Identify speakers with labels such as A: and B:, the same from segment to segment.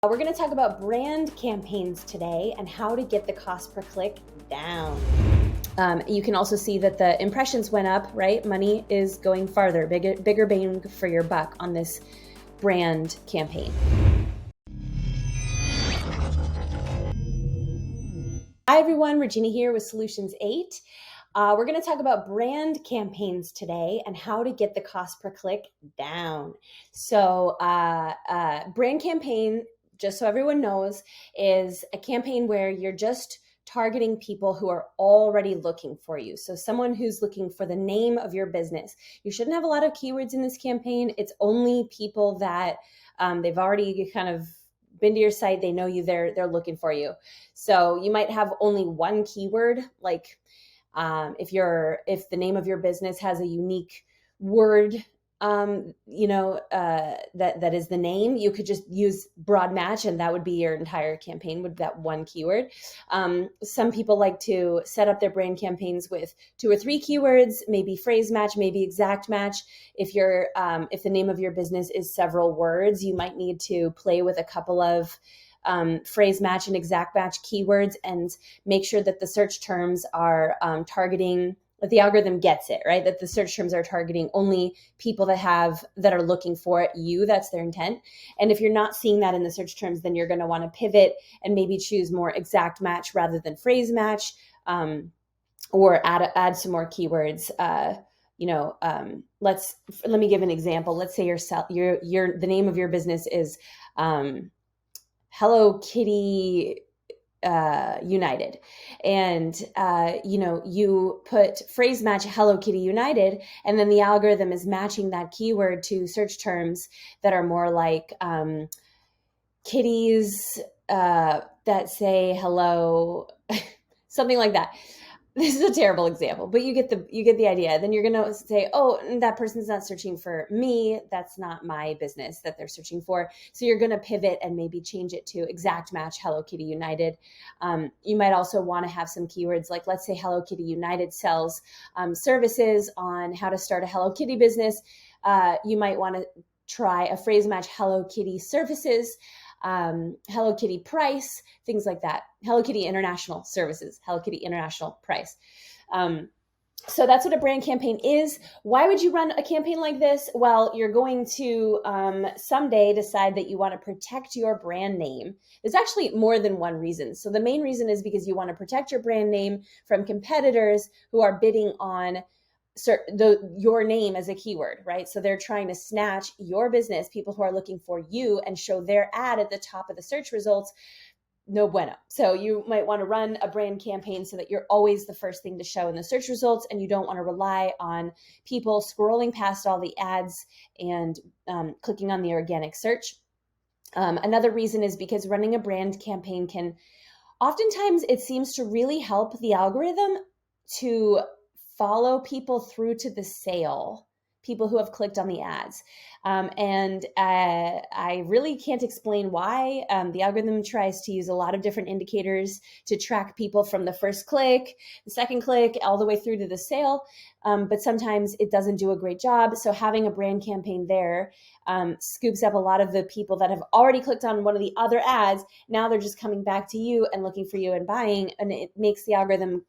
A: We're going to talk about brand campaigns today and how to get the cost per click down. You can also see that the impressions went up, right? Money is going farther, bigger bang for your buck on this brand campaign. Hi everyone, Regina here with Solutions 8. We're going to talk about brand campaigns today and how to get the cost per click down. So brand campaign, just so everyone knows, is a campaign where you're just targeting people who are already looking for you. So someone who's looking for the name of your business. You shouldn't have a lot of keywords in this campaign. It's only people that they've already kind of been to your site, they know you, they're looking for you. So you might have only one keyword, like if the name of your business has a unique word, that is the name, you could just use broad match and that would be your entire campaign with that one keyword. Some people like to set up their brand campaigns with 2 or 3 keywords, maybe phrase match, maybe exact match. If the name of your business is several words, you might need to play with a couple of phrase match and exact match keywords and make sure that the search terms are targeting, that the algorithm gets it, right? That the search terms are targeting only people that are looking for you. That's their intent. And if you're not seeing that in the search terms, then you're going to want to pivot and maybe choose more exact match rather than phrase match, or add some more keywords. Let me give an example. Let's say the name of your business is Hello Kitty United, and you put phrase match Hello Kitty United, and then the algorithm is matching that keyword to search terms that are more like kitties that say hello, something like that. This is a terrible example, but you get the idea. Then you're going to say, oh, that person's not searching for me. That's not my business that they're searching for. So you're going to pivot and maybe change it to exact match Hello Kitty United. You might also want to have some keywords like, let's say Hello Kitty United sells services on how to start a Hello Kitty business. You might want to try a phrase match Hello Kitty services, Hello Kitty price, things like that. Hello Kitty International services, Hello Kitty International price. So that's what a brand campaign is. Why would you run a campaign like this? Well, you're going to someday decide that you want to protect your brand name. There's actually more than one reason. So the main reason is because you want to protect your brand name from competitors who are bidding on your name as a keyword, right? So they're trying to snatch your business, people who are looking for you, and show their ad at the top of the search results. No bueno. So you might want to run a brand campaign so that you're always the first thing to show in the search results, and you don't want to rely on people scrolling past all the ads and clicking on the organic search. Another reason is because running a brand campaign can, oftentimes it seems to really help the algorithm to follow people through to the sale, people who have clicked on the ads. And I really can't explain why. The algorithm tries to use a lot of different indicators to track people from the first click, the second click, all the way through to the sale. But sometimes it doesn't do a great job. So having a brand campaign there scoops up a lot of the people that have already clicked on one of the other ads. Now they're just coming back to you and looking for you and buying. And it makes the algorithm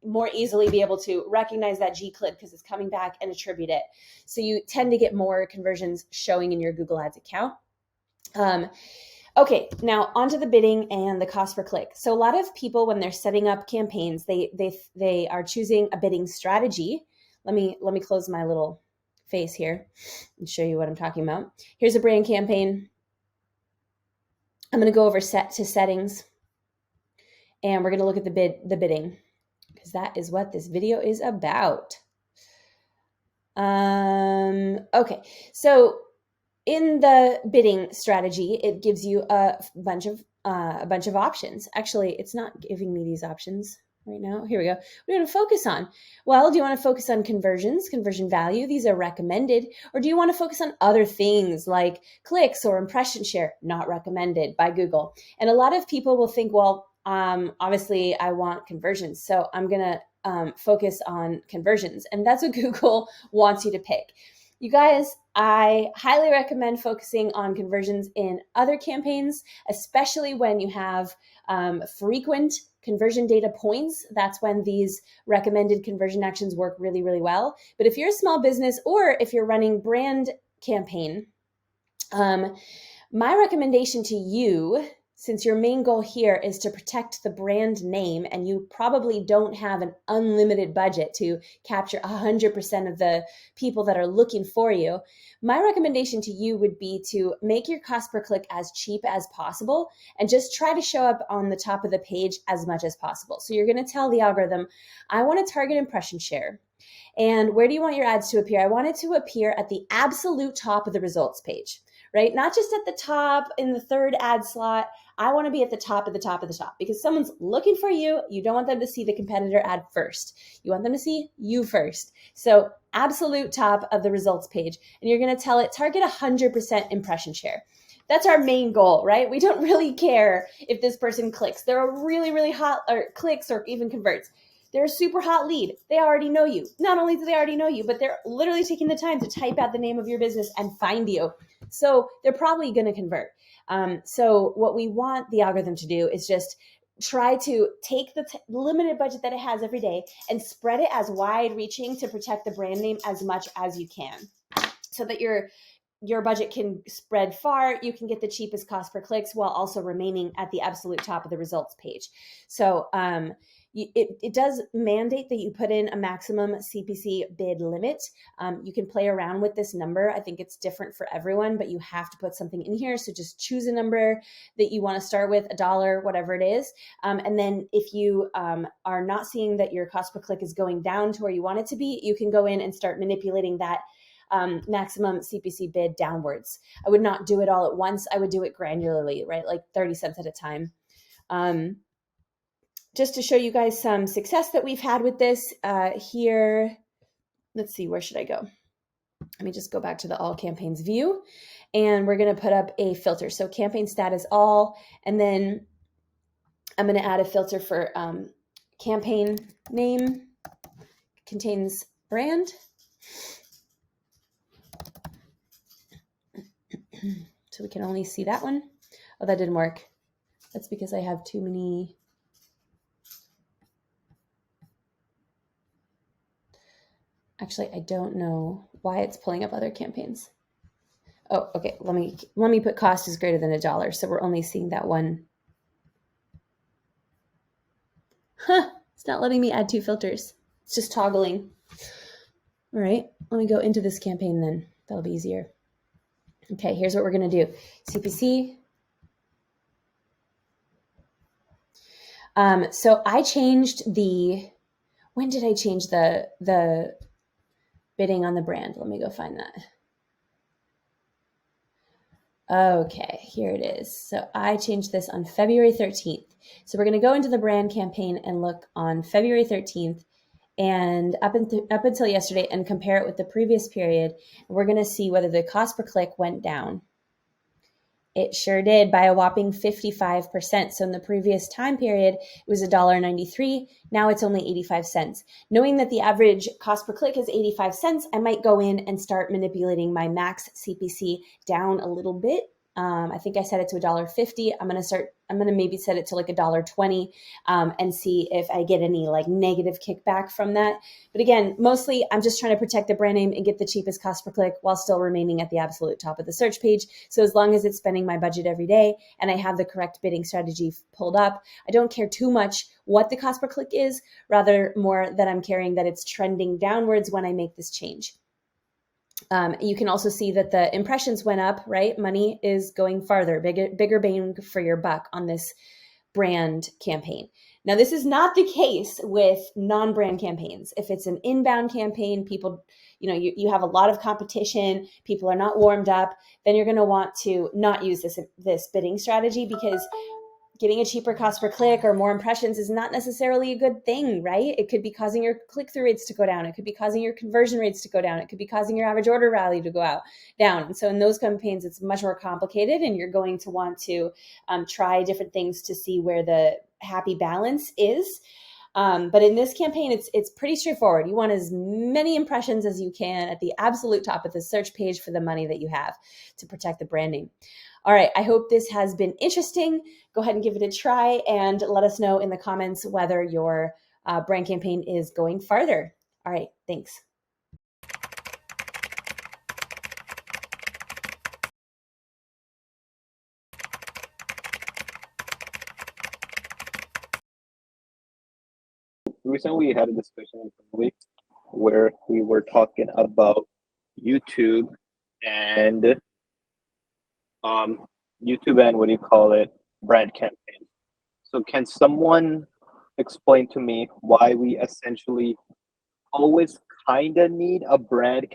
A: more easily be able to recognize that G-click because it's coming back and attribute it. So you tend to get more conversions showing in your Google Ads account. Okay, now onto the bidding and the cost per click. So a lot of people, when they're setting up campaigns, they are choosing a bidding strategy. Let me close my little face here and show you what I'm talking about. Here's a brand campaign. I'm going to go over settings, and we're going to look at the bidding, because that is what this video is about. Okay, so in the bidding strategy, it gives you a bunch of options. Actually, it's not giving me these options right now. Here we go. What do you want to focus on? Well, do you want to focus on conversions, conversion value? These are recommended. Or do you want to focus on other things like clicks or impression share? Not recommended by Google. And a lot of people will think, well, obviously I want conversions, so I'm going to focus on conversions. And that's what Google wants you to pick. You guys, I highly recommend focusing on conversions in other campaigns, especially when you have frequent conversion data points. That's when these recommended conversion actions work really, really well. But if you're a small business or if you're running brand campaign, my recommendation to you, since your main goal here is to protect the brand name and you probably don't have an unlimited budget to capture 100% of the people that are looking for you, my recommendation to you would be to make your cost per click as cheap as possible and just try to show up on the top of the page as much as possible. So you're going to tell the algorithm, I want to target impression share. And where do you want your ads to appear? I want it to appear at the absolute top of the results page, right? Not just at the top in the third ad slot. I want to be at the top of the top of the top because someone's looking for you. You don't want them to see the competitor ad first. You want them to see you first. So absolute top of the results page. And you're going to tell it, target 100% impression share. That's our main goal, right? We don't really care if this person clicks. They're a really, really hot or clicks or even converts. They're a super hot lead. They already know you. Not only do they already know you, but they're literally taking the time to type out the name of your business and find you. So they're probably going to convert. So what we want the algorithm to do is just try to take the limited budget that it has every day and spread it as wide reaching to protect the brand name as much as you can so that your budget can spread far. You can get the cheapest cost per clicks while also remaining at the absolute top of the results page. So it does mandate that you put in a maximum CPC bid limit. You can play around with this number. I think it's different for everyone, but you have to put something in here. So just choose a number that you want to start with, $1, whatever it is. And then if you are not seeing that your cost per click is going down to where you want it to be, you can go in and start manipulating that maximum CPC bid downwards. I would not do it all at once. I would do it granularly, right? Like 30 cents at a time. Just to show you guys some success that we've had with this here. Let's see, where should I go? Let me just go back to the all campaigns view and we're going to put up a filter. So campaign status all, and then I'm going to add a filter for campaign name contains brand. So we can only see that one. Oh, that didn't work. That's because I have too many. Actually, I don't know why it's pulling up other campaigns. Oh, okay. Let me put cost is greater than $1. So we're only seeing that one. It's not letting me add two filters. It's just toggling. All right, let me go into this campaign then. That'll be easier. Okay, here's what we're going to do. CPC. So I changed when did I change the bidding on the brand? Let me go find that. Okay, here it is. So I changed this on February 13th. So we're going to go into the brand campaign and look on February 13th and up until yesterday and compare it with the previous period. We're going to see whether the cost per click went down. It sure did by a whopping 55%. So in the previous time period, it was $1.93. Now it's only 85 cents. Knowing that the average cost per click is 85 cents, I might go in and start manipulating my max CPC down a little bit. I think I set it to $1.50. I'm going to maybe set it to like $1.20 and see if I get any like negative kickback from that. But again, mostly I'm just trying to protect the brand name and get the cheapest cost per click while still remaining at the absolute top of the search page. So as long as it's spending my budget every day and I have the correct bidding strategy pulled up, I don't care too much what the cost per click is, rather more that I'm caring that it's trending downwards when I make this change. You can also see that the impressions went up, right? Money is going farther, bigger bang for your buck on this brand campaign. Now, this is not the case with non-brand campaigns. If it's an inbound campaign, people, you have a lot of competition, people are not warmed up, then you're going to want to not use this bidding strategy because getting a cheaper cost per click or more impressions is not necessarily a good thing, right? It could be causing your click-through rates to go down. It could be causing your conversion rates to go down. It could be causing your average order value to go down. And so in those campaigns, it's much more complicated and you're going to want to try different things to see where the happy balance is. But in this campaign, it's pretty straightforward. You want as many impressions as you can at the absolute top of the search page for the money that you have to protect the brand name. All right, I hope this has been interesting. Go ahead and give it a try and let us know in the comments whether your brand campaign is going farther. All right, thanks.
B: Recently we had a discussion internally where we were talking about YouTube and YouTube and what do you call it, brand campaign. So can someone explain to me why we essentially always kind of need a brand